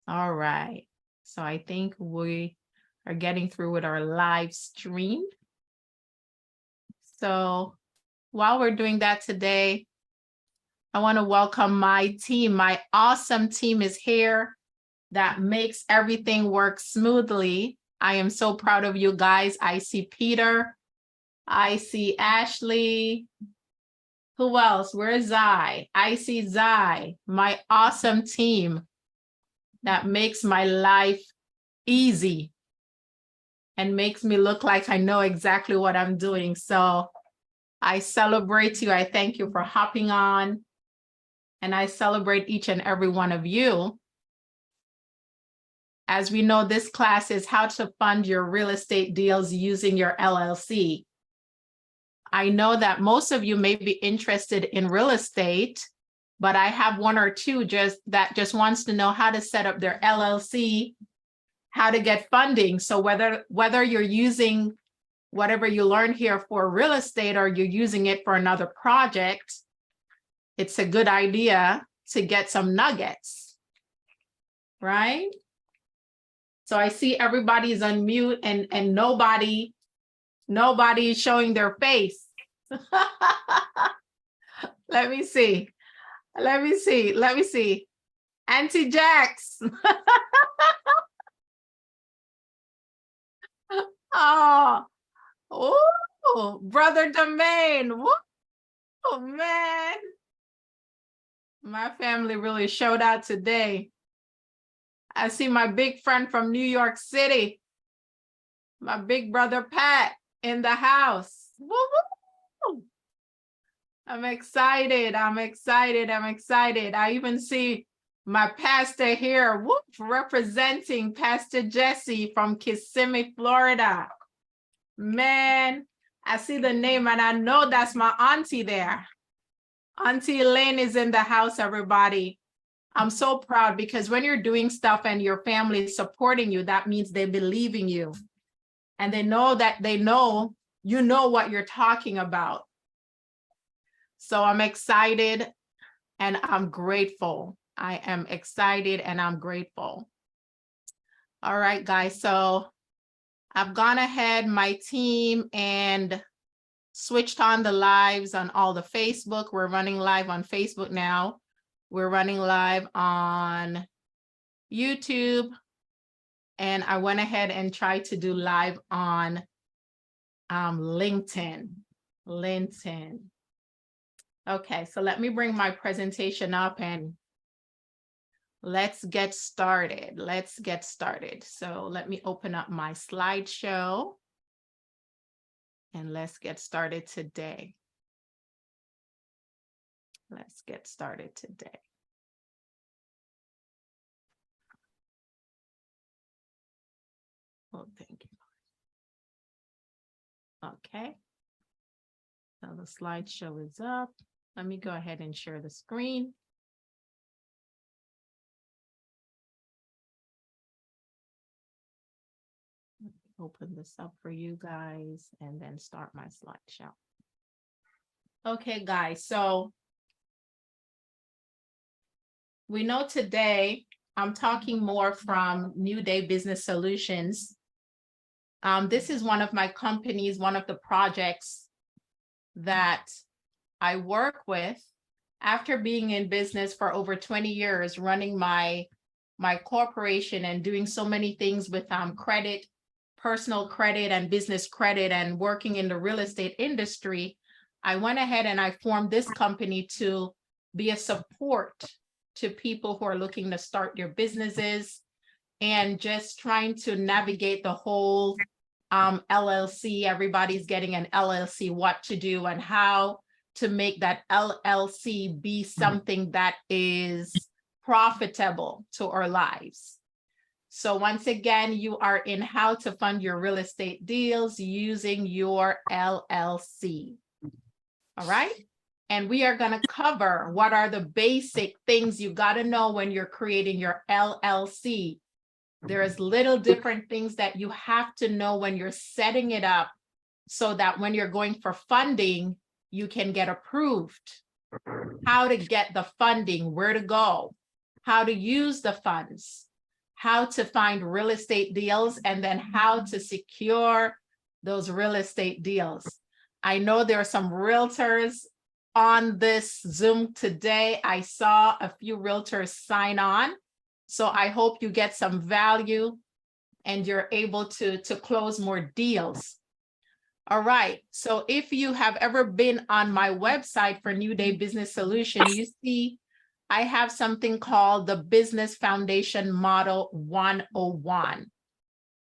All right. So I think we are getting through with our live stream. So while we're doing that today, I want to welcome my team. My awesome team is here that makes everything work smoothly. I am so proud of you guys. I see Peter. I see Ashley. Who else? Where's Zai? I see Zai, my awesome team that makes my life easy and makes me look like I know exactly what I'm doing. So I celebrate you. I thank you for hopping on. And I celebrate each and every one of you. As we know, this class is how to fund your real estate deals using your LLC. I know that most of you may be interested in real estate, but I have one or two just wants to know how to set up their LLC, how to get funding. So whether you're using whatever you learn here for real estate or you're using it for another project, it's a good idea to get some nuggets, right? So I see everybody's on mute and nobody is showing their face. Let me see. Auntie Jax. Oh, Brother Domain. Oh, man. My family really showed out today. I see my big friend from New York City, my big brother Pat in the house. Woo-hoo! I'm excited. I even see my pastor here, whoop, representing Pastor Jesse from Kissimmee, Florida. Man, I see the name and I know that's my auntie there. Auntie Elaine is in the house, everybody. I'm so proud because when you're doing stuff and your family is supporting you, that means they believe in you. And they know that you know what you're talking about. So I'm excited and I'm grateful. I am excited and I'm grateful. All right, guys. So I've gone ahead, my team, and switched on the lives on all the Facebook. We're running live on Facebook now. We're running live on YouTube. And I went ahead and tried to do live on LinkedIn. Okay, so let me bring my presentation up and let's get started. So let me open up my slideshow and let's get started today. Oh, thank you. Okay. So the slideshow is up. Let me go ahead and share the screen. Open this up for you guys and then start my slideshow. Okay, guys, so we know today I'm talking more from New Day Business Solutions. This is one of my companies, one of the projects that I work with after being in business for over 20 years, running my corporation and doing so many things with credit, personal credit and business credit and working in the real estate industry. I went ahead and I formed this company to be a support to people who are looking to start their businesses and just trying to navigate the whole LLC. Everybody's getting an LLC, what to do and how to make that LLC be something that is profitable to our lives. So once again, you are in how to fund your real estate deals using your LLC. All right. And we are going to cover what are the basic things you got to know when you're creating your LLC. There's little different things that you have to know when you're setting it up so that when you're going for funding, you can get approved. How to get the funding, where to go, how to use the funds. how to find real estate deals, and then how to secure those real estate deals. I know there are some realtors on this Zoom today. I saw a few realtors sign on. So I hope you get some value and you're able to close more deals. All right, so if you have ever been on my website for New Day Business Solution, you see I have something called the Business Foundation Model 101.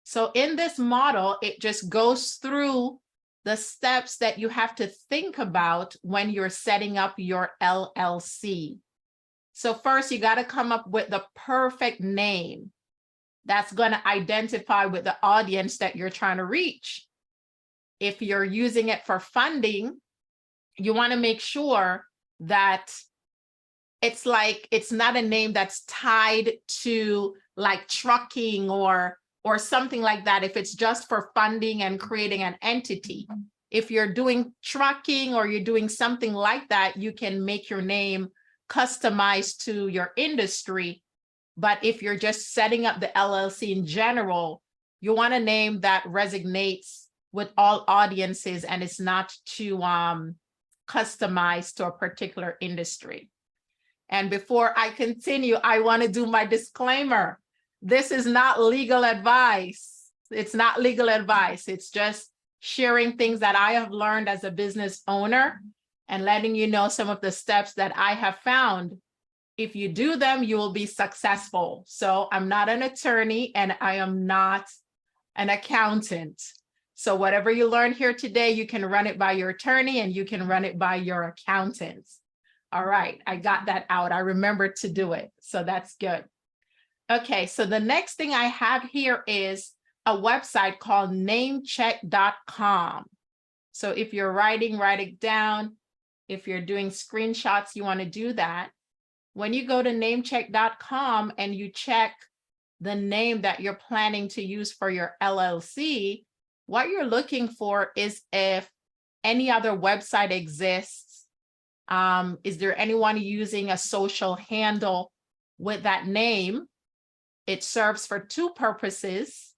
So in this model, it just goes through the steps that you have to think about when you're setting up your LLC. So first, you got to come up with the perfect name that's going to identify with the audience that you're trying to reach. If you're using it for funding, you want to make sure that it's not a name that's tied to like trucking or something like that. If it's just for funding and creating an entity, if you're doing trucking or you're doing something like that, you can make your name customized to your industry. But if you're just setting up the LLC in general, you want a name that resonates with all audiences and it's not too customized to a particular industry. And before I continue, I want to do my disclaimer. This is not legal advice. It's not legal advice. It's just sharing things that I have learned as a business owner and letting you know some of the steps that I have found. If you do them, you will be successful. So I'm not an attorney and I am not an accountant. So whatever you learn here today, you can run it by your attorney and you can run it by your accountant. All right, I got that out. I remembered to do it. So that's good. Okay, so the next thing I have here is a website called namecheck.com. So if you're writing, write it down. If you're doing screenshots, you want to do that. When you go to namecheck.com and you check the name that you're planning to use for your LLC, what you're looking for is if any other website exists. Is there anyone using a social handle with that name? It serves for two purposes.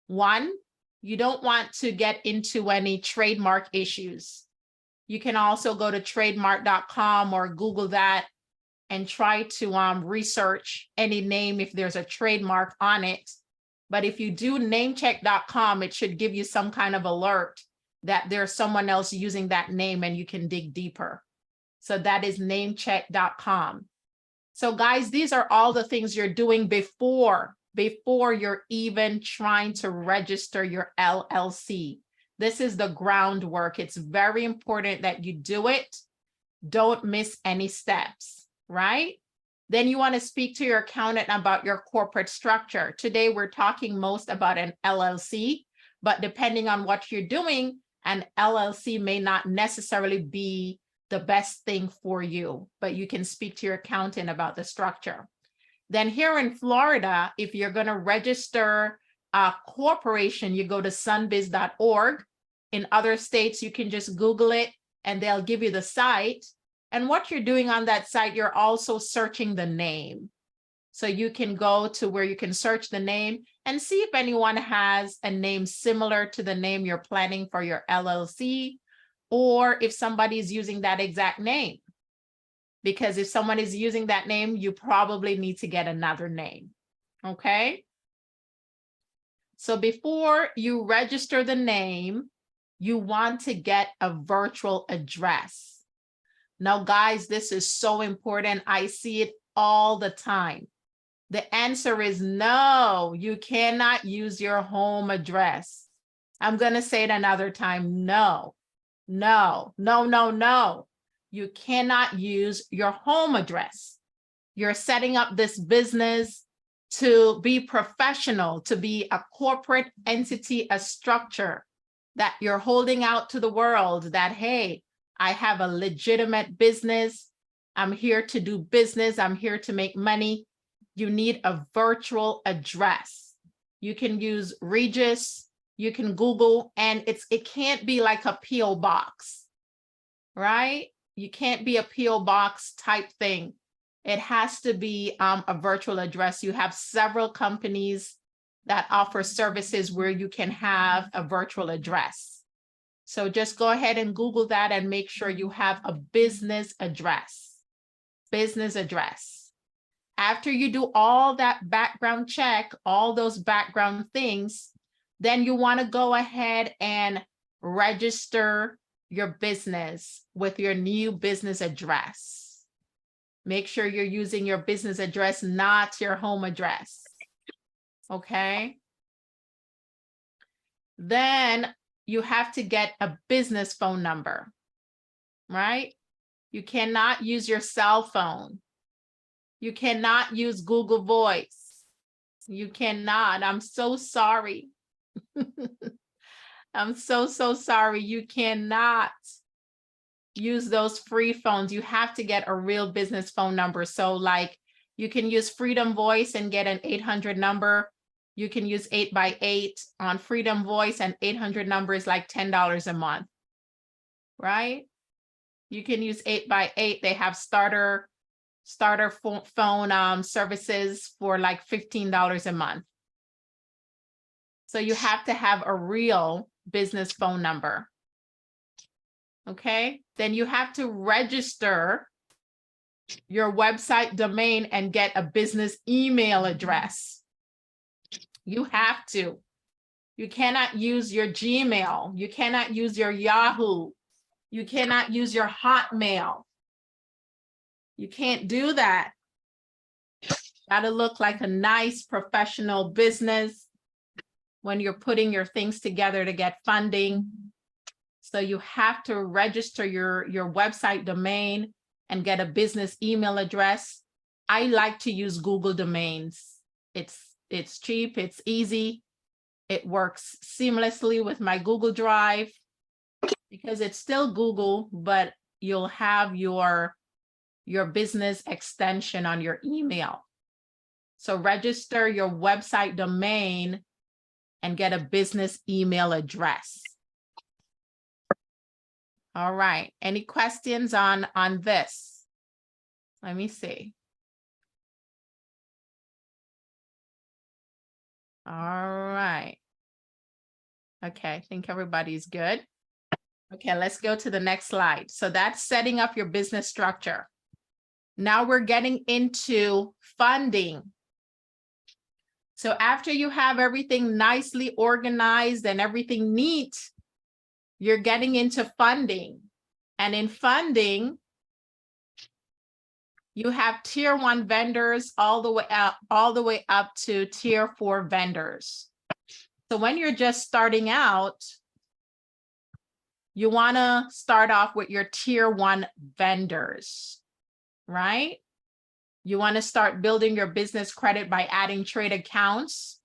One, you don't want to get into any trademark issues. You can also go to trademark.com or Google that and try to research any name if there's a trademark on it. But if you do namecheck.com, it should give you some kind of alert that there's someone else using that name and you can dig deeper. So that is namecheck.com. So guys, these are all the things you're doing before you're even trying to register your LLC. This is the groundwork. It's very important that you do it. Don't miss any steps, right? Then you want to speak to your accountant about your corporate structure. Today, we're talking most about an LLC, but depending on what you're doing, an LLC may not necessarily be the best thing for you, but you can speak to your accountant about the structure. Then here in Florida, if you're going to register a corporation, you go to sunbiz.org. In other states, you can just Google it and they'll give you the site. And what you're doing on that site, you're also searching the name. So you can go to where you can search the name and see if anyone has a name similar to the name you're planning for your LLC, or if somebody's using that exact name. Because if someone is using that name, you probably need to get another name, okay? So before you register the name, you want to get a virtual address. Now, guys, this is so important. I see it all the time. The answer is no, you cannot use your home address. I'm going to say it another time. No, no, no, no, no. You cannot use your home address. You're setting up this business to be professional, to be a corporate entity, a structure that you're holding out to the world that, hey, I have a legitimate business. I'm here to do business. I'm here to make money. You need a virtual address. You can use Regis, you can Google, and it can't be like a P.O. box, right? You can't be a P.O. box type thing. it has to be a virtual address. You have several companies that offer services where you can have a virtual address. So just go ahead and Google that and make sure you have a business address. Business address. After you do all that background check, all those background things, then you want to go ahead and register your business with your new business address. Make sure you're using your business address, not your home address. Okay. Then you have to get a business phone number, right? You cannot use your cell phone. You cannot use Google Voice. You cannot. I'm so sorry. I'm so sorry. You cannot use those free phones. You have to get a real business phone number. So like you can use Freedom Voice and get an 800 number. You can use 8x8 on Freedom Voice, and 800 number is like $10 a month, right? You can use 8x8. They have starter phone services for like $15 a month. So you have to have a real business phone number. Okay, then you have to register your website domain and get a business email address. You have to. You cannot use your Gmail. You cannot use your Yahoo. You cannot use your Hotmail. You can't do that. Gotta look like a nice professional business when you're putting your things together to get funding. So you have to register your website domain and get a business email address. I like to use Google domains. It's cheap, it's easy. It works seamlessly with my Google Drive because it's still Google, but you'll have your business extension on your email. So register your website domain and get a business email address. All right, any questions on this? Let me see. All right. Okay, I think everybody's good. Okay, let's go to the next slide. So that's setting up your business structure. Now we're getting into funding. So after you have everything nicely organized and everything neat, you're getting into funding. And in funding, you have tier 1 vendors all the way up to tier 4 vendors. So when you're just starting out, you want to start off with your tier 1 vendors, right? You want to start building your business credit by adding trade accounts.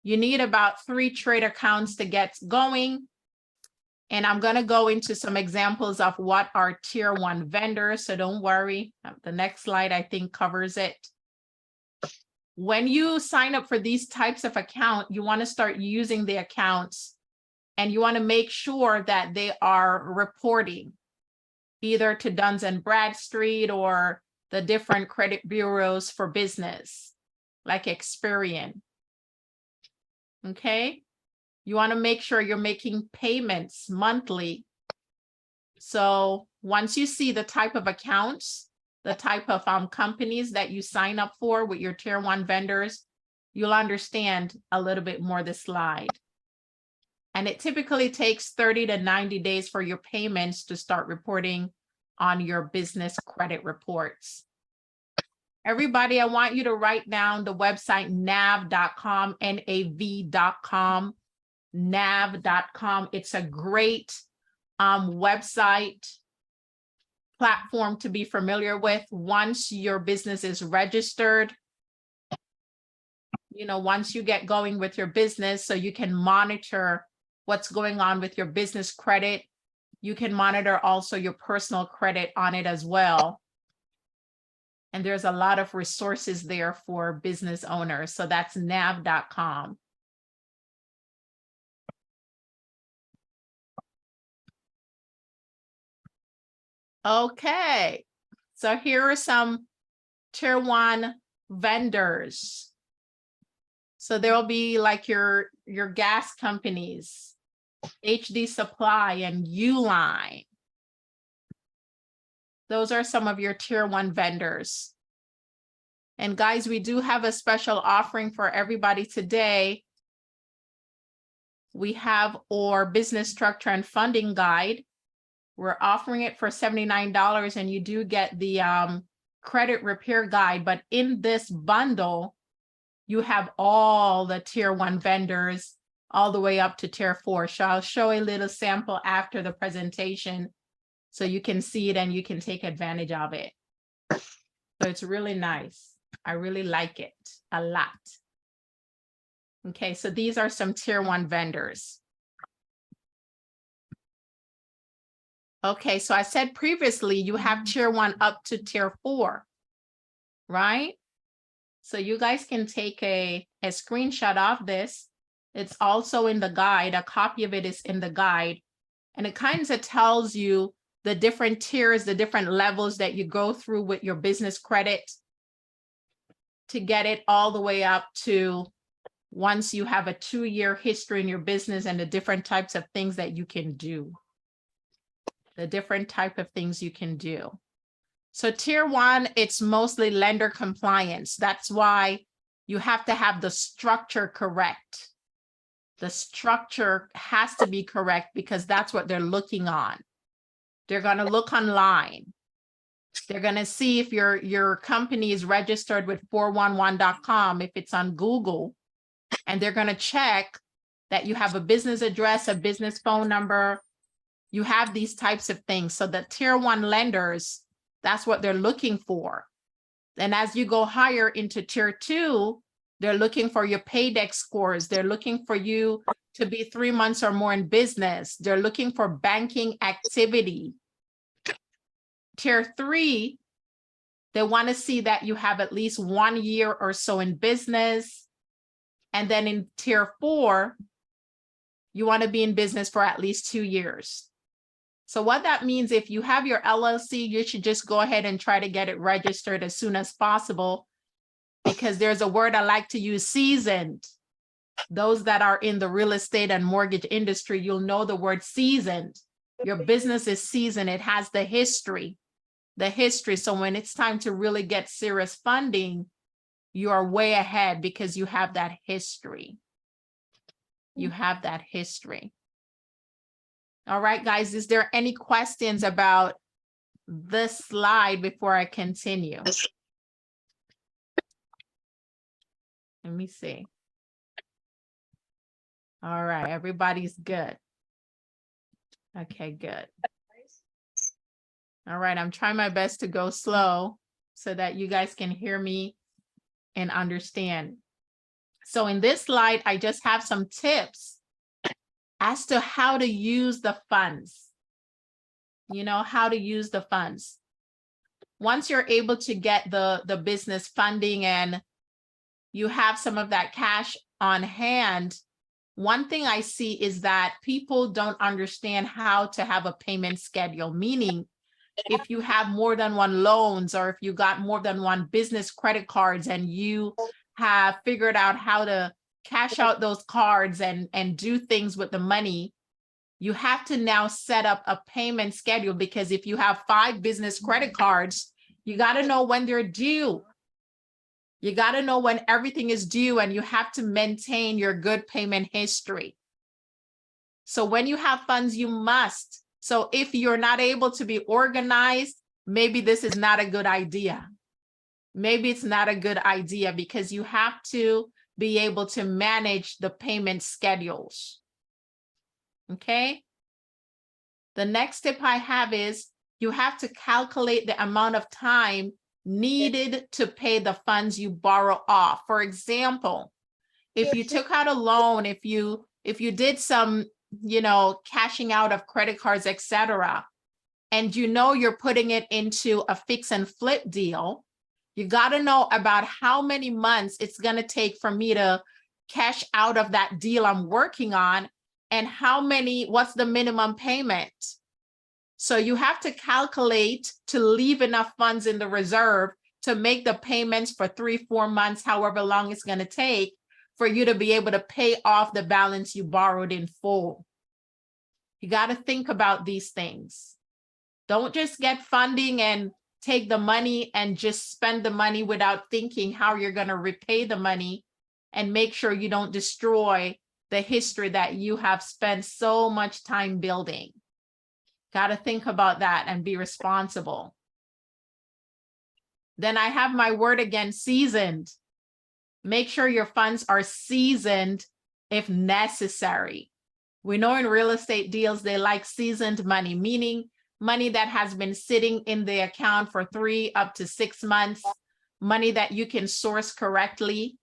You need about 3 trade accounts to get going. And I'm going to go into some examples of what are tier 1 vendors. So don't worry. The next slide, I think, covers it. When you sign up for these types of account, you want to start using the accounts and you want to make sure that they are reporting either to Duns and Bradstreet or the different credit bureaus for business like Experian. Okay. You want to make sure you're making payments monthly. So once you see the type of accounts, the type of companies that you sign up for with your tier 1 vendors, you'll understand a little bit more this slide. And it typically takes 30 to 90 days for your payments to start reporting on your business credit reports. Everybody, I want you to write down the website nav.com, NAV.com. nav.com. It's a great website platform to be familiar with. Once your business is registered, once you get going with your business, so you can monitor what's going on with your business credit. You can monitor also your personal credit on it as well. And there's a lot of resources there for business owners. So that's nav.com. Okay, so here are some tier one vendors. So there will be like your gas companies, HD Supply and Uline. Those are some of your tier one vendors. And guys, we do have a special offering for everybody today. We have our business structure and funding guide. We're offering it for $79 and you do get the credit repair guide. But in this bundle, you have all the tier one vendors all the way up to tier four. So I'll show a little sample after the presentation so you can see it and you can take advantage of it. So it's really nice. I really like it a lot. Okay, so these are some tier one vendors. Okay, so I said previously you have tier one up to tier four, right? So you guys can take a screenshot of this. It's also in the guide. A copy of it is in the guide. And it kind of tells you the different tiers, the different levels that you go through with your business credit to get it all the way up to once you have a 2-year history in your business and the different types of things that you can do. The different type of things you can do. So tier one, it's mostly lender compliance. That's why you have to have the structure correct. The structure has to be correct because that's what they're looking on. They're going to look online. They're going to see if your company is registered with 411.com, if it's on Google, and they're going to check that you have a business address, a business phone number. You have these types of things. So the tier one lenders, that's what they're looking for. And as you go higher into tier two, they're looking for your paydex scores. They're looking for you to be 3 months or more in business. They're looking for banking activity. Tier three, they want to see that you have at least 1 year or so in business. And then in tier four, you want to be in business for at least 2 years. So what that means, if you have your LLC, you should just go ahead and try to get it registered as soon as possible, because there's a word I like to use, seasoned. Those that are in the real estate and mortgage industry, you'll know the word seasoned. Your business is seasoned. It has the history. So when it's time to really get serious funding, you are way ahead because you have that history. You have that history. All right, guys, is there any questions about this slide before I continue? Let me see. All right, everybody's good. Okay, good. All right, I'm trying my best to go slow so that you guys can hear me and understand. So in this slide, I just have some tips as to how to use the funds. You know, how to use the funds. Once you're able to get the business funding and you have some of that cash on hand, one thing I see is that people don't understand how to have a payment schedule, meaning if you have more than one loans or if you got more than one business credit cards and you have figured out how to cash out those cards and do things with the money, you have to now set up a payment schedule, because if you have 5 business credit cards, you got to know when they're due. You got to know when everything is due, and you have to maintain your good payment history. So when you have funds, you must. So if you're not able to be organized, maybe this is not a good idea. Maybe it's not a good idea, because you have to be able to manage the payment schedules. Okay. The next tip I have is you have to calculate the amount of time needed to pay the funds you borrow off. For example, if you took out a loan, if you did some, cashing out of credit cards, etc., and you're putting it into a fix and flip deal, you got to know about how many months it's going to take for me to cash out of that deal I'm working on, and what's the minimum payment. So you have to calculate to leave enough funds in the reserve to make the payments for 3-4 months, however long it's going to take for you to be able to pay off the balance you borrowed in full. You got to think about these things. Don't just get funding and take the money and just spend the money without thinking how you're going to repay the money, and make sure you don't destroy the history that you have spent so much time building. Got to think about that and be responsible. Then I have my word again, seasoned. Make sure your funds are seasoned if necessary. We know in real estate deals, they like seasoned money, meaning money that has been sitting in the account for 3 up to 6 months, money that you can source correctly.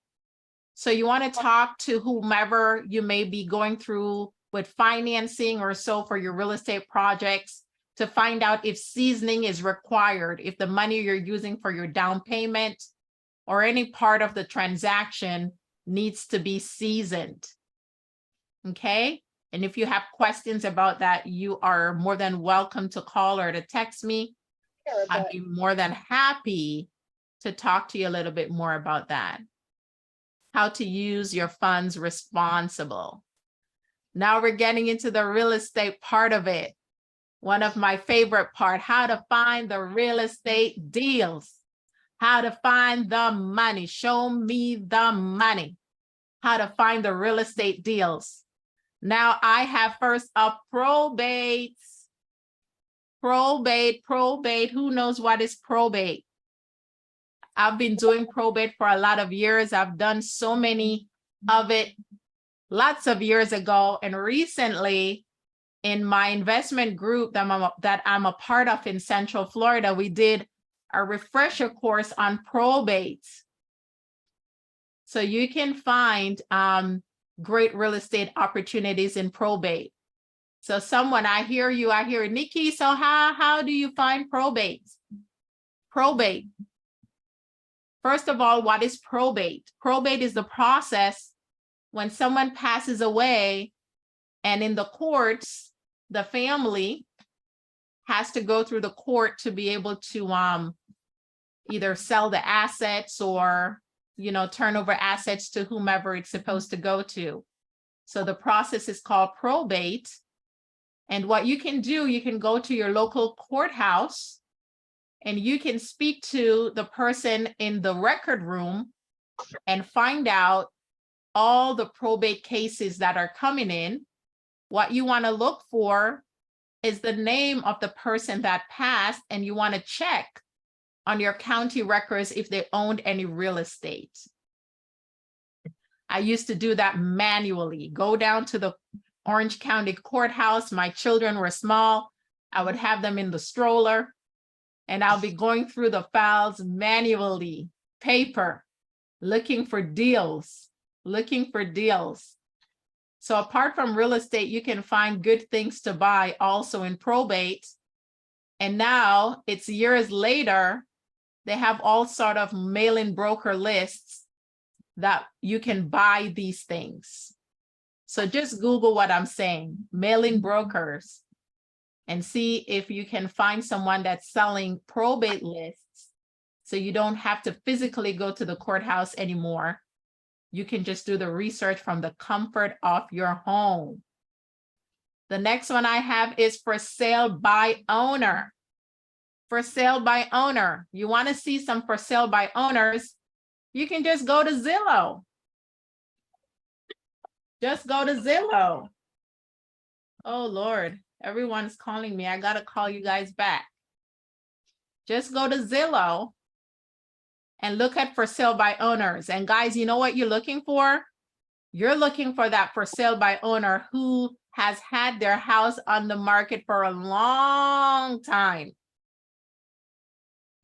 So you want to talk to whomever you may be going through with financing or so for your real estate projects to find out if seasoning is required, if the money you're using for your down payment or any part of the transaction needs to be seasoned. Okay? And if you have questions about that, you are more than welcome to call or to text me. I'd be more than happy to talk to you a little bit more about that. How to use your funds responsible. Now we're getting into the real estate part of it. One of my favorite part, how to find the real estate deals, how to find the money. Show me the money, how to find the real estate deals. Now I have first a probate. Probate. Who knows what is probate? I've been doing probate for a lot of years. I've done so many of it lots of years ago. And recently in my investment group that I'm a part of in Central Florida, we did a refresher course on probate. So you can find great real estate opportunities in probate. So someone, I hear Nikki, so how do you find probate? Probate. First of all, what is probate? Probate is the process when someone passes away and in the courts, the family has to go through the court to be able to either sell the assets or, turn over assets to whomever it's supposed to go to. So the process is called probate. And what you can do, you can go to your local courthouse and you can speak to the person in the record room and find out all the probate cases that are coming in. What you want to look for is the name of the person that passed, and you want to check on your county records if they owned any real estate. I used to do that manually, go down to the Orange County courthouse. My children were small. I would have them in the stroller and I'll be going through the files manually, paper, looking for deals. So apart from real estate, you can find good things to buy also in probate. And now it's years later, they have all sort of mail-in broker lists that you can buy these things. So just Google what I'm saying, mail-in brokers, and see if you can find someone that's selling probate lists. So you don't have to physically go to the courthouse anymore. You can just do the research from the comfort of your home. The next one I have is for sale by owner. For sale by owner. You want to see some for sale by owners, you can just go to Zillow. Just go to Zillow. Oh Lord, everyone's calling me. I gotta call you guys back. Just go to Zillow and look at for sale by owners. And guys, you know what you're looking for? You're looking for that for sale by owner who has had their house on the market for a long time.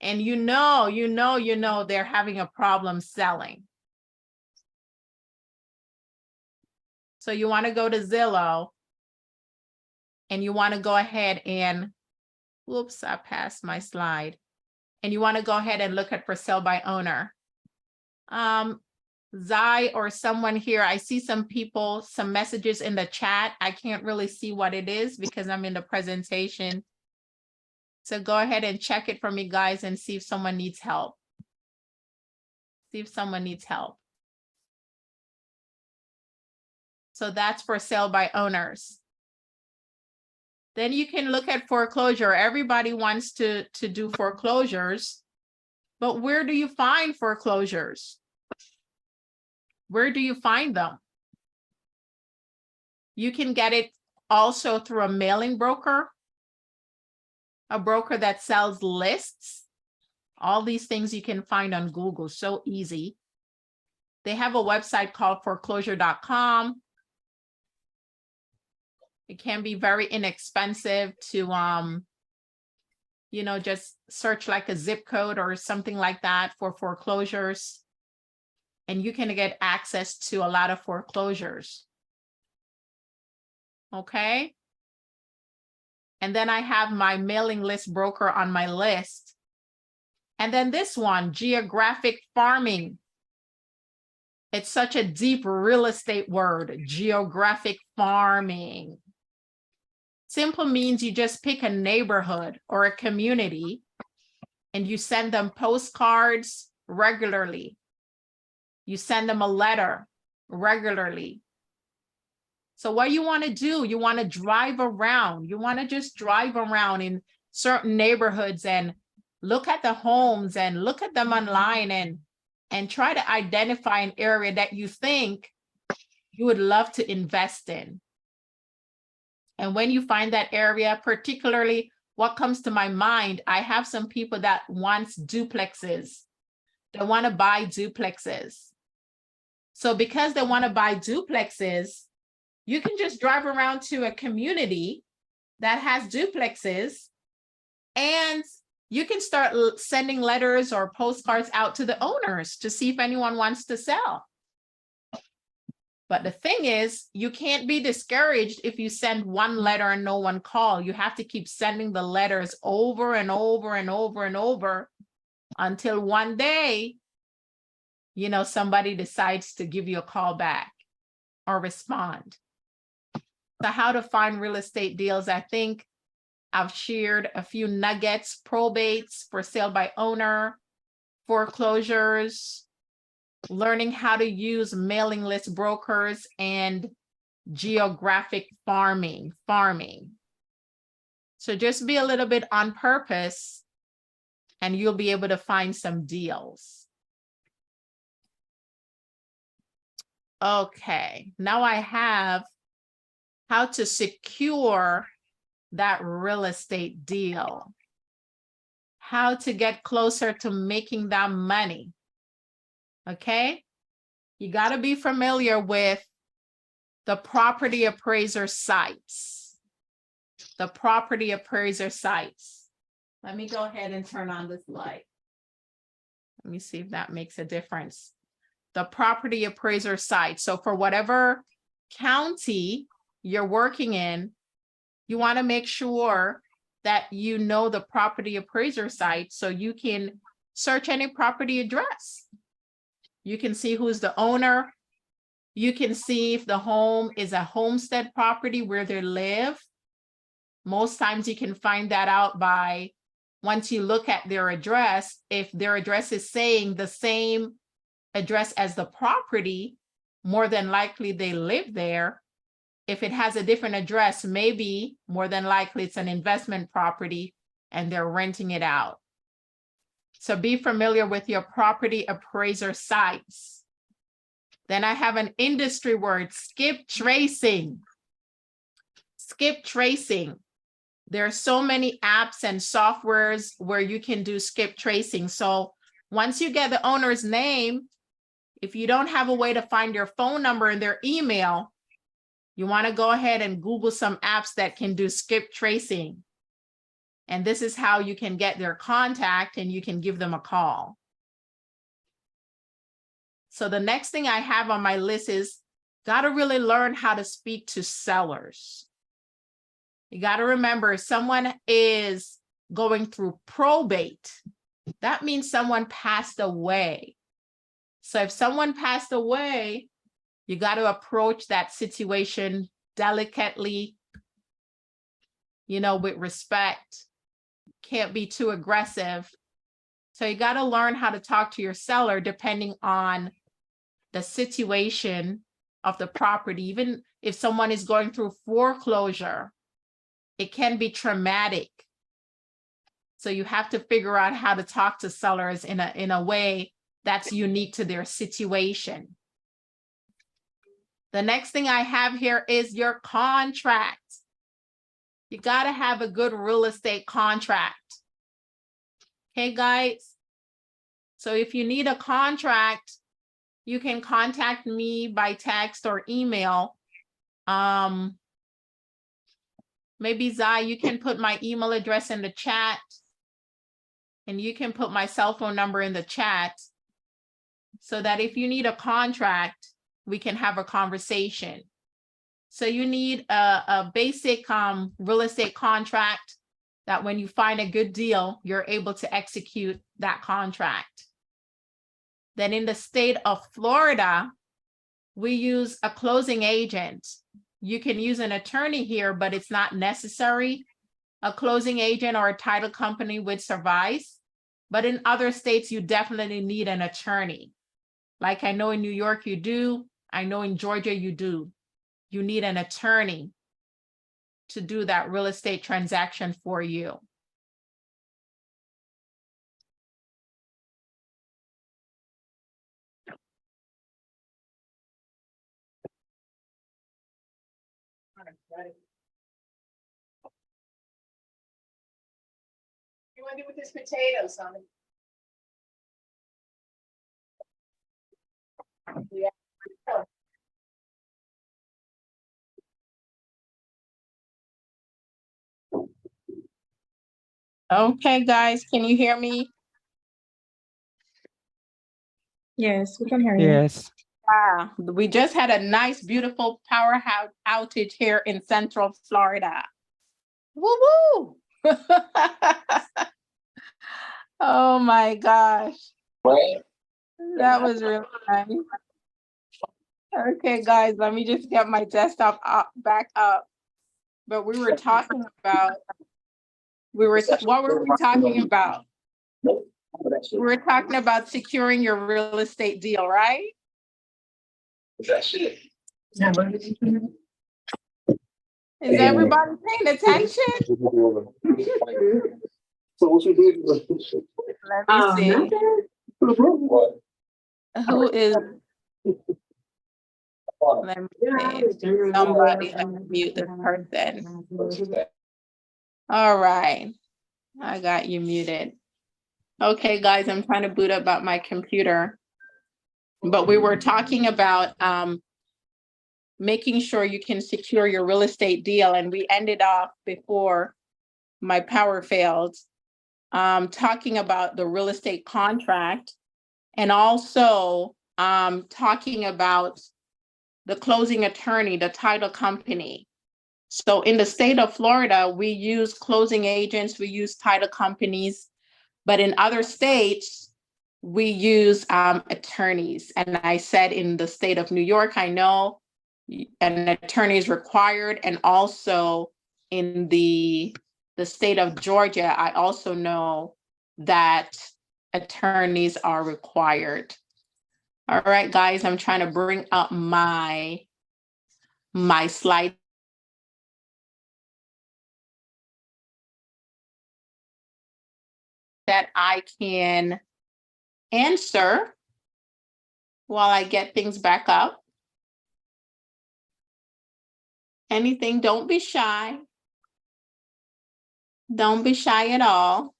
And you know they're having a problem selling. So you want to go to Zillow and you want to go ahead and, whoops, I passed my slide. And you want to go ahead and look at for sale by owner. Zai or someone here, I see some people, some messages in the chat. I can't really see what it is because I'm in the presentation. So go ahead and check it for me, guys, and see if someone needs help. See if someone needs help. So that's for sale by owners. Then you can look at foreclosure. Everybody wants to do foreclosures, but where do you find foreclosures? Where do you find them? You can get it also through a mailing broker, a broker that sells lists. All these things you can find on Google, so easy. They have a website called foreclosure.com. It can be very inexpensive to, you know, just search like a zip code or something like that for foreclosures. And you can get access to a lot of foreclosures. Okay. And then I have my mailing list broker on my list. And then this one, geographic farming. It's such a deep real estate word, geographic farming. Simple means you just pick a neighborhood or a community and you send them postcards regularly. You send them a letter regularly. So what you want to do, you want to drive around. You want to just drive around in certain neighborhoods and look at the homes and look at them online and try to identify an area that you think you would love to invest in. And when you find that area, particularly what comes to my mind, I have some people that wants duplexes. They want to buy duplexes. So because they want to buy duplexes, you can just drive around to a community that has duplexes and you can start sending letters or postcards out to the owners to see if anyone wants to sell. But the thing is, you can't be discouraged if you send one letter and no one calls. You have to keep sending the letters over and over and over and over until one day, you know, somebody decides to give you a call back or respond. So how to find real estate deals. I think I've shared a few nuggets: probates, for sale by owner, foreclosures, learning how to use mailing list brokers, and geographic farming. So just be a little bit on purpose and you'll be able to find some deals. Okay, now I have how to secure that real estate deal, how to get closer to making that money. Okay, you got to be familiar with the property appraiser sites. The property appraiser sites. Let me go ahead and turn on this light. Let me see if that makes a difference. The property appraiser site. So for whatever county you're working in, you want to make sure that you know the property appraiser site so you can search any property address. You can see who's the owner. You can see if the home is a homestead property where they live. Most times you can find that out by, once you look at their address, if their address is saying the same address as the property, more than likely they live there. If it has a different address, maybe more than likely it's an investment property and they're renting it out. So be familiar with your property appraiser sites. Then I have an industry word, skip tracing. Skip tracing. There are so many apps and softwares where you can do skip tracing. So once you get the owner's name, if you don't have a way to find their phone number and their email, you want to go ahead and Google some apps that can do skip tracing. And this is how you can get their contact and you can give them a call. So the next thing I have on my list is got to really learn how to speak to sellers. You got to remember, if someone is going through probate, that means someone passed away. So if someone passed away, you got to approach that situation delicately, you know, with respect. Can't be too aggressive. So you got to learn how to talk to your seller depending on the situation of the property. Even if someone is going through foreclosure, it can be traumatic. So you have to figure out how to talk to sellers in a way that's unique to their situation. The next thing I have here is your contract. You got to have a good real estate contract. Okay, guys. So if you need a contract, you can contact me by text or email. Maybe Zai, you can put my email address in the chat, and you can put my cell phone number in the chat so that if you need a contract, we can have a conversation. So you need a basic real estate contract that when you find a good deal, you're able to execute that contract. Then in the state of Florida, we use a closing agent. You can use an attorney here, but it's not necessary. A closing agent or a title company would suffice. But in other states, you definitely need an attorney. Like I know in New York you do, I know in Georgia you do. You need an attorney to do that real estate transaction for you. You want to do with this potato, son? Yeah. Okay, guys, can you hear me? Yes, we can hear you. Yes. We just had a nice, beautiful power outage here in Central Florida. Woo woo! Oh my gosh. That was really nice. Okay, guys, let me just get my desktop back up. But we were talking about, what were we talking about? We were talking about securing your real estate deal, right? Is everybody paying attention? So what you did? Let me see. Who is? Let me see. Somebody unmute this person. All right. I got you muted. Okay, guys, I'm trying to boot up my computer. But we were talking about making sure you can secure your real estate deal. And we ended off before my power failed, talking about the real estate contract and also talking about the closing attorney, the title company. So in the state of Florida, we use closing agents, we use title companies, but in other states, we use attorneys. And I said in the state of New York, I know an attorney is required, and also in the state of Georgia, I also know that attorneys are required. All right, guys, I'm trying to bring up my slide. That I can answer while I get things back up. Anything, don't be shy. Don't be shy at all.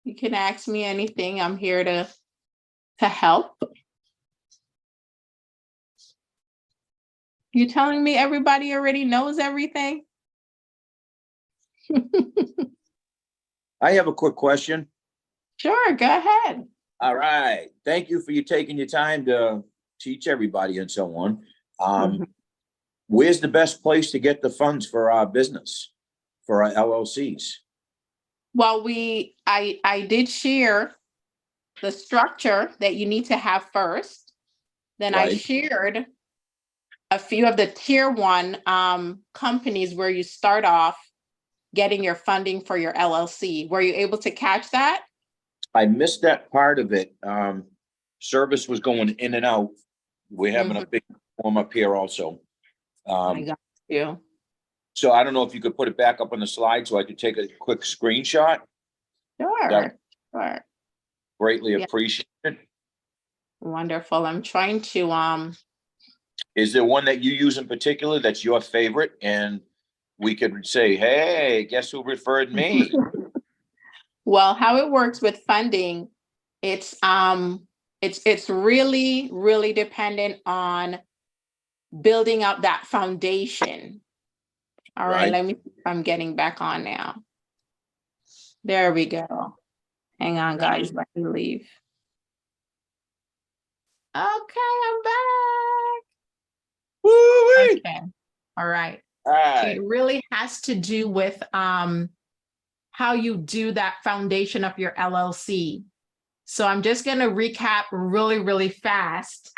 You can ask me anything. I'm here to help. You telling me everybody already knows everything? I have a quick question. Sure, go ahead. All right. Thank you for you taking your time to teach everybody and so on. Where's the best place to get the funds for our business, for our LLCs? Well, I did share the structure that you need to have first. Then I Right. shared a few of the tier 1 companies where you start off getting your funding for your LLC. Were you able to catch that? I missed that part of it. Service was going in and out. We're having a big storm up here also. I got you. So I don't know if you could put it back up on the slide so I could take a quick screenshot. Sure, sure. Greatly Yeah. appreciated. Wonderful. I'm trying to, Is there one that you use in particular that's your favorite? And we could say, hey, guess who referred me? well, how it works with funding, it's really, really dependent on building up that foundation. All right, Right. let me see if I'm getting back on now. There we go. Hang on, guys, let me leave. Okay, I'm back. Woo-wee. Okay, all right. All right. It really has to do with how you do that foundation of your LLC. So I'm just going to recap really, really fast.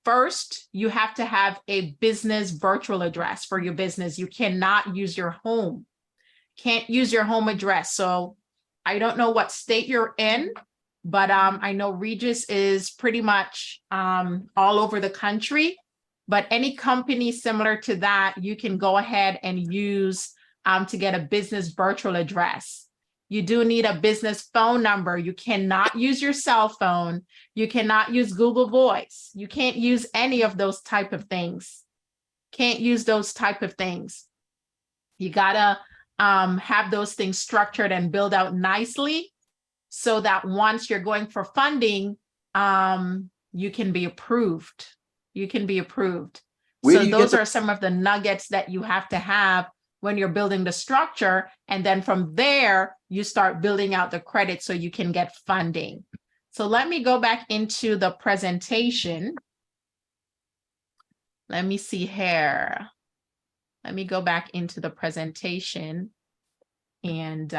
First, you have to have a business virtual address for your business. You cannot use your home. Can't use your home address. So I don't know what state you're in, but I know Regis is pretty much all over the country. But any company similar to that, you can go ahead and use to get a business virtual address. You do need a business phone number. You cannot use your cell phone. You cannot use Google Voice. You can't use any of those type of things. Can't use those type of things. You gotta have those things structured and build out nicely so that once you're going for funding, you can be approved. You can be approved. So those are some of the nuggets that you have to have when you're building the structure. And then from there, you start building out the credit so you can get funding. So let me go back into the presentation. Let me see here. Let me go back into the presentation and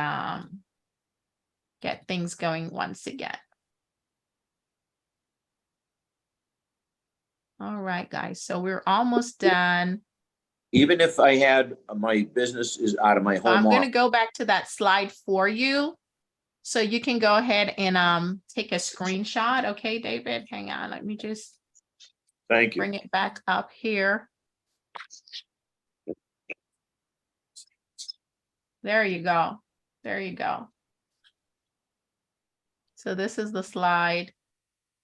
get things going once again. All right, guys, so we're almost done. Even if I had my business is out of my home I'm going to office. go back to that slide for you. So you can go ahead and take a screenshot. Okay, David, hang on. Let me just Thank you. bring it back up here. There you go. There you go. So this is the slide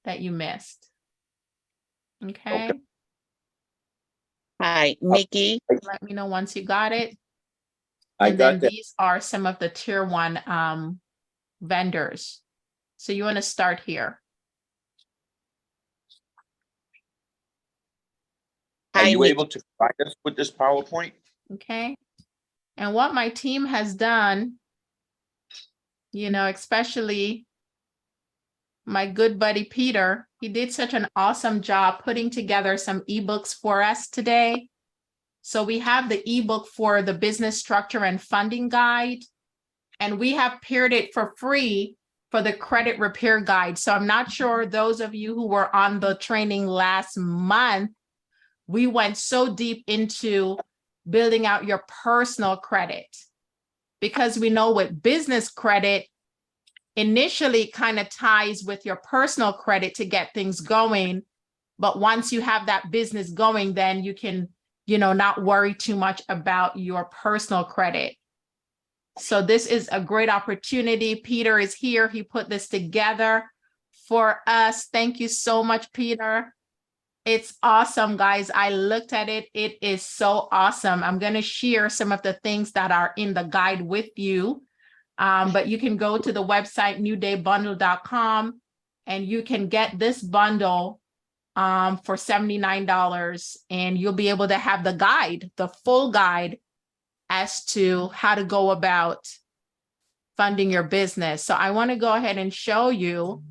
that you missed. Okay. Hi, Nikki. Let me know once you got it. I And got then that. these are some of the tier 1 vendors. So you want to start here. Are Hi, you Nikki. able to provide us with this PowerPoint? Okay. And what my team has done, you know, especially my good buddy Peter, he did such an awesome job putting together some ebooks for us today. So we have the ebook for the business structure and funding guide, and we have paired it for free for the credit repair guide. So I'm not sure those of you who were on the training last month, we went so deep into building out your personal credit, because we know with business credit, initially kind of ties with your personal credit to get things going. But once you have that business going, then you can, you know, not worry too much about your personal credit. So this is a great opportunity. Peter is here. He put this together for us. Thank you so much, Peter. It's awesome, guys. I looked at it. It is so awesome. I'm going to share some of the things that are in the guide with you. But you can go to the website newdaybundle.com and you can get this bundle for $79, and you'll be able to have the guide, the full guide as to how to go about funding your business. So I want to go ahead and show you.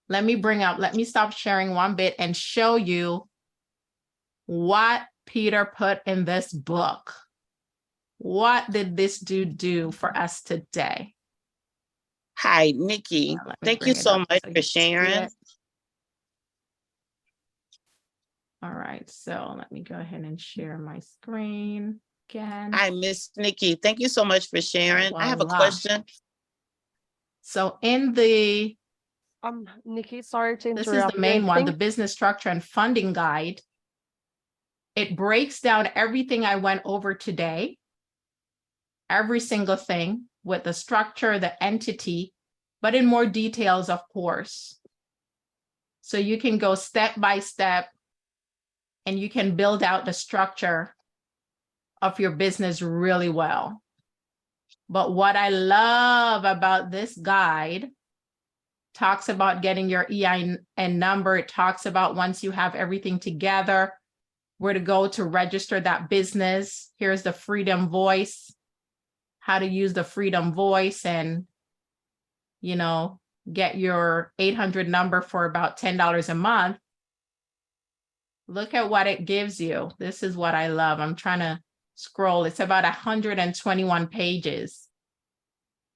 Let me stop sharing one bit and show you what Peter put in this book. What did this dude do for us today? Hi, Nikki. Let me Thank bring you it so up much so you for see sharing. it. All right, so let me go ahead and share my screen again. Hi, Miss Nikki. Thank you so much for sharing. I have a Voila. question. So in the, Nikki, sorry to this interrupt. is the main one, the business structure and funding guide. It breaks down everything I went over today, every single thing with the structure, the entity, but in more details, of course. So you can go step by step and you can build out the structure of your business really well. But what I love about this guide talks about getting your EIN number. It talks about once you have everything together, where to go to register that business. Here's the Freedom Voice, how to use the Freedom Voice and, you know, get your 800 number for about $10 a month. Look at what it gives you. This is what I love. I'm trying to scroll. It's about 121 pages.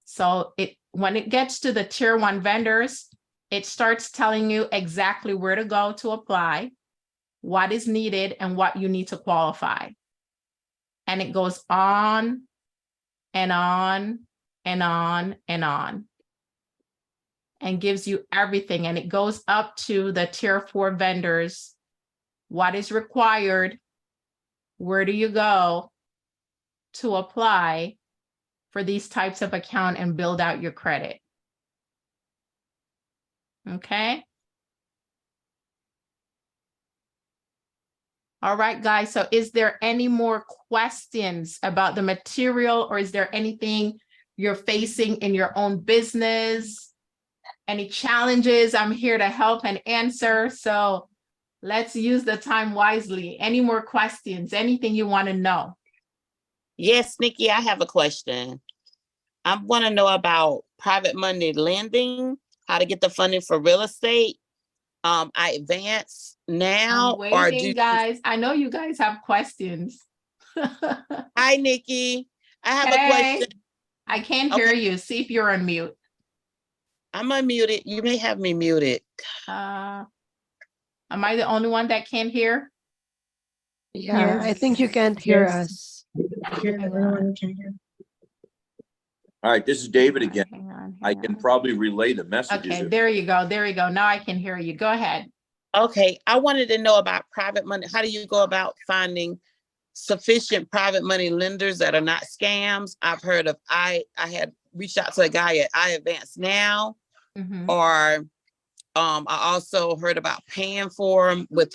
So when it gets to the tier 1 vendors, it starts telling you exactly where to go to apply, what is needed, and what you need to qualify. And it goes on and on and on and on, and gives you everything. And it goes up to the tier 4 vendors, what is required, where do you go to apply for these types of account and build out your credit. Okay. All right, guys. So is there any more questions about the material, or is there anything you're facing in your own business? Any challenges? I'm here to help and answer. So let's use the time wisely. Any more questions? Anything you want to know? Yes, Nikki, I have a question. I want to know about private money lending, how to get the funding for real estate. I advance now, I'm or waiting, guys. I know you guys have questions. Hi, Nikki. I have a Hey, question. I can't hear Okay. you. See if you're on mute. I'm unmuted. You may have me muted. Am I the only one that can't hear? Yeah, I think you can't hear Yes. us. You're the only one who can hear. All right, this is David again. Hang on, I hang can on. probably relay the messages. Okay, there you go. There you go. Now I can hear you. Go ahead. Okay, I wanted to know about private money. How do you go about finding sufficient private money lenders that are not scams? I've heard of, I had reached out to a guy at I Advance Now, Mhm, or I also heard about paying for them with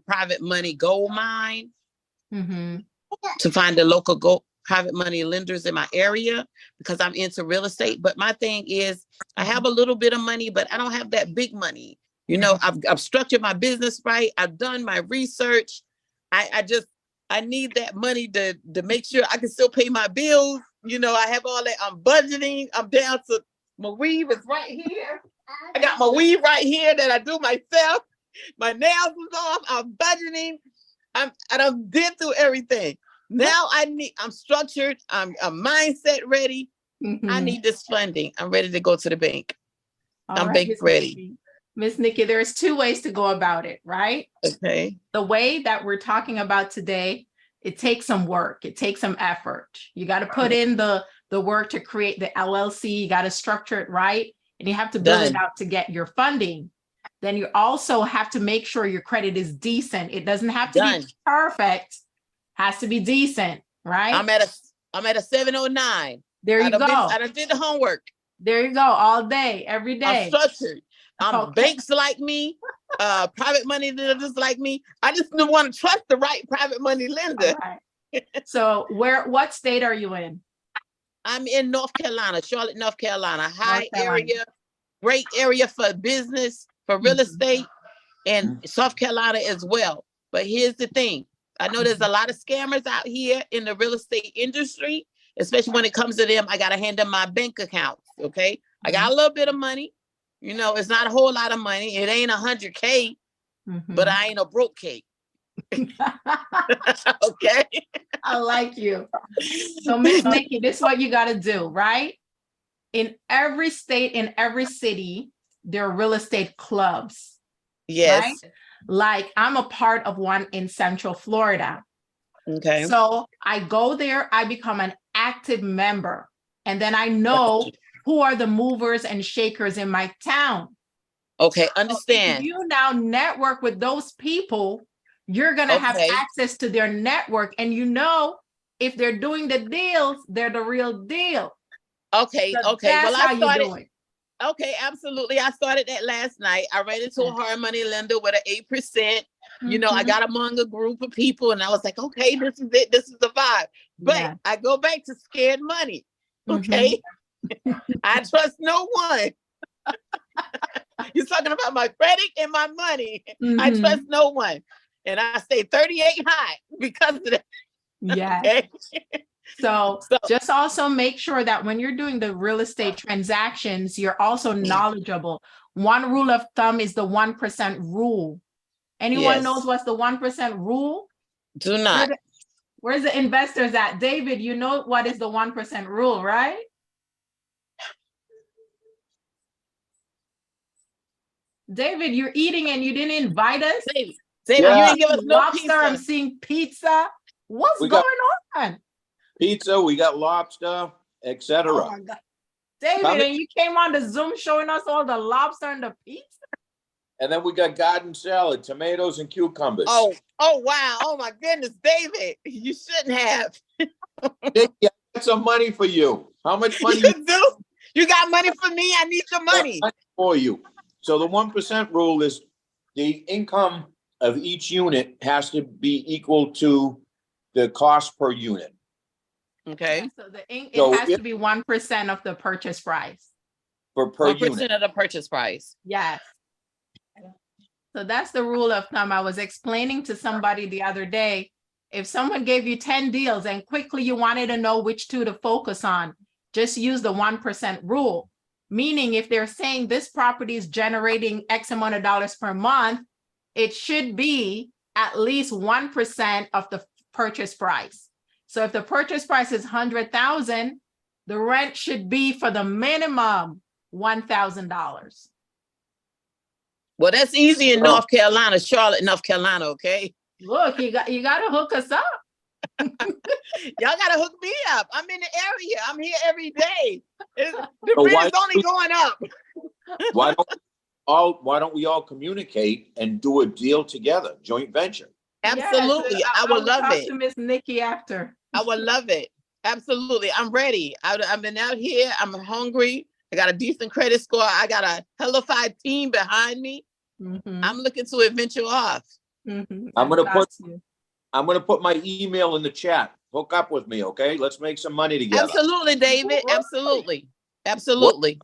private money gold mine mhm, to find the local private money lenders in my area, because I'm into real estate. But my thing is, I have a little bit of money, but I don't have that big money. You know, I've structured my business right. I've done my research. I need that money to make sure I can still pay my bills. You know, I have all that. I'm budgeting. I'm down to my weave is right here. I got my weave right here that I do myself. My nails is off. I'm budgeting. I did through everything. Now I'm structured. I'm mindset ready. I mhm. need this funding. I'm ready to go to the bank. All I'm right, bank Miss ready. Nikki. Miss Nikki, there's 2 ways to go about it, right? Okay. The way that we're talking about today, it takes some work. It takes some effort. You got to put in the work to create the LLC. You got to structure it right, and you have to build it Done. out to get your funding. Then you also have to make sure your credit is decent. It doesn't have to Done. be perfect. Has to be decent, right? I'm at a 709. There you go. I done did the homework. There you go. All day, every I'm day. structured. Okay. Banks like me, private money lenders like me. I just don't want to trust the right private money lender. All right. So what state are you in? I'm in North Carolina, Charlotte, North Carolina. High Carolina. area, great area for business, for real Mhm. estate, and South Carolina as well. But here's the thing. I know there's a lot of scammers out here in the real estate industry, especially when it comes to them. I got to hand them my bank accounts. Okay. I got a little bit of money. You know, it's not a whole lot of money. It ain't 100K, but I ain't a broke cake. Okay. I like you. So Miss Nikki, this is what you got to do, right? In every state, in every city, there are real estate clubs. Yes. Right? Like I'm a part of one in Central Florida. Okay. So I go there, I become an active member, and then I know who are the movers and shakers in my town. Okay, If understand. you now network with those people, you're gonna have Okay. access to their network, and you know if they're doing the deals, they're the real deal. Okay, So okay. that's Well, how I you started. do it. Okay, absolutely. I started that last night. I ran into a hard money lender with an 8%. You know, I Mhm. got among a group of people and I was like, okay, this is it. This is the vibe. But Yeah. I go back to scared money. Mhm. Okay. I trust no one. You're talking about my credit and my money. I Mhm. trust no one. And I stay 38 high because of that. Yes. Okay. So So, just also make sure that when you're doing the real estate transactions, you're also knowledgeable. One rule of thumb is the 1% rule. Anyone yes, knows what's the 1% rule? do not. Where's the investors at? David, you know what is the 1% rule, right? David, you're eating and you didn't invite us. David, Yeah. you didn't give us no Lobster, I'm pizza. seeing pizza. What's We going got- on? Pizza, we got lobster, Oh etc. my God. David, Come in. and you came on the Zoom showing us all the lobster and the pizza. And then we got garden salad, tomatoes and cucumbers. Oh wow. Oh my goodness, David. You shouldn't have. Nick, I got some money for you. How much money You do? You got money for me? I need your got money. for you? So the 1% rule is the income of each unit has to be equal to the cost per unit. Okay. So it So has if- to be 1% of the purchase price. per 1% unit. of the purchase price. Yes. So that's the rule of thumb. I was explaining to somebody the other day, if someone gave you 10 deals and quickly you wanted to know which two to focus on, just use the 1% rule. Meaning if they're saying this property is generating X amount of dollars per month, it should be at least 1% of the purchase price. So if the purchase price is 100,000, the rent should be for the minimum $1,000. Well, that's easy in Oh. North Carolina, Charlotte, North Carolina, okay? Look, you got to hook us up. Y'all gotta hook me up. I'm in the area. I'm here every day. The So rent why- is only going up. Why don't we all communicate and do a deal together, joint venture? Absolutely. Yes, I would love talk it. to Miss Nikki after. I would love it. Absolutely. I'm ready. I've been out here. I'm hungry. I got a decent credit score. I got a hellified team behind me. Mhm, I'm looking to adventure off. mhm. I'm gonna Got put- you. I'm gonna put my email in the chat. Hook up with me, okay? Let's make some money together. Absolutely, David. Woo-hoo. Absolutely. Absolutely.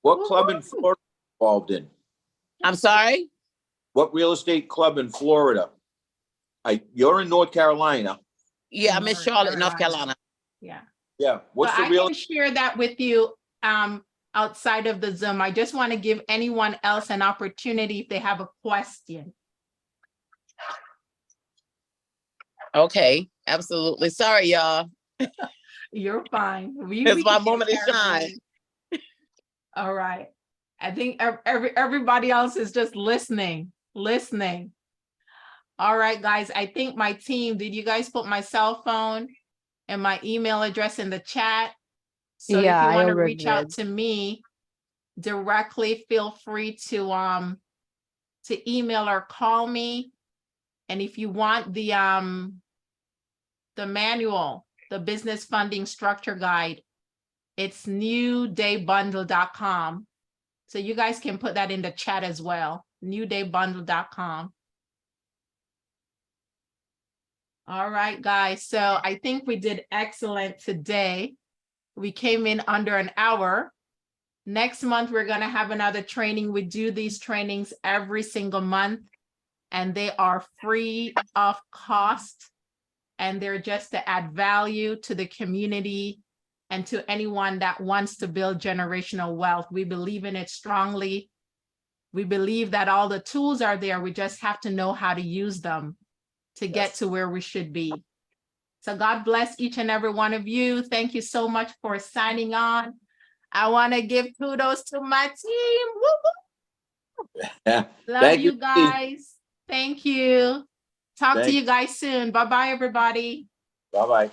What club in Florida are you involved in? I'm sorry. What real estate club in Florida? You're in North Carolina. Yeah, I'm in North Charlotte, North Carolina. Yeah. Yeah. What's So the I real? can share that with you outside of the Zoom. I just want to give anyone else an opportunity if they have a question. Okay, absolutely. Sorry, y'all. You're fine. It's my can moment to carry shine. away. All right. I think everybody else is just listening. All right, guys. I think my team, did you guys put my cell phone and my email address in the chat? So Yeah, if you I want to already reach out did. to me directly, feel free to email or call me. And if you want the manual, the business funding structure guide, it's newdaybundle.com. So you guys can put that in the chat as well, newdaybundle.com. All right, guys. So I think we did excellent today. We came in under an hour. Next month, we're going to have another training. We do these trainings every single month, and they are free of cost. And they're just to add value to the community and to anyone that wants to build generational wealth. We believe in it strongly. We believe that all the tools are there. We just have to know how to use them to get to where we should be. So God bless each and every one of you. Thank you so much for signing on. I want to give kudos to my team. Woo-hoo. Yeah. Love Thank you you. guys. Thank you. Talk to Thank- you guys soon. Bye-bye, everybody. Bye-bye.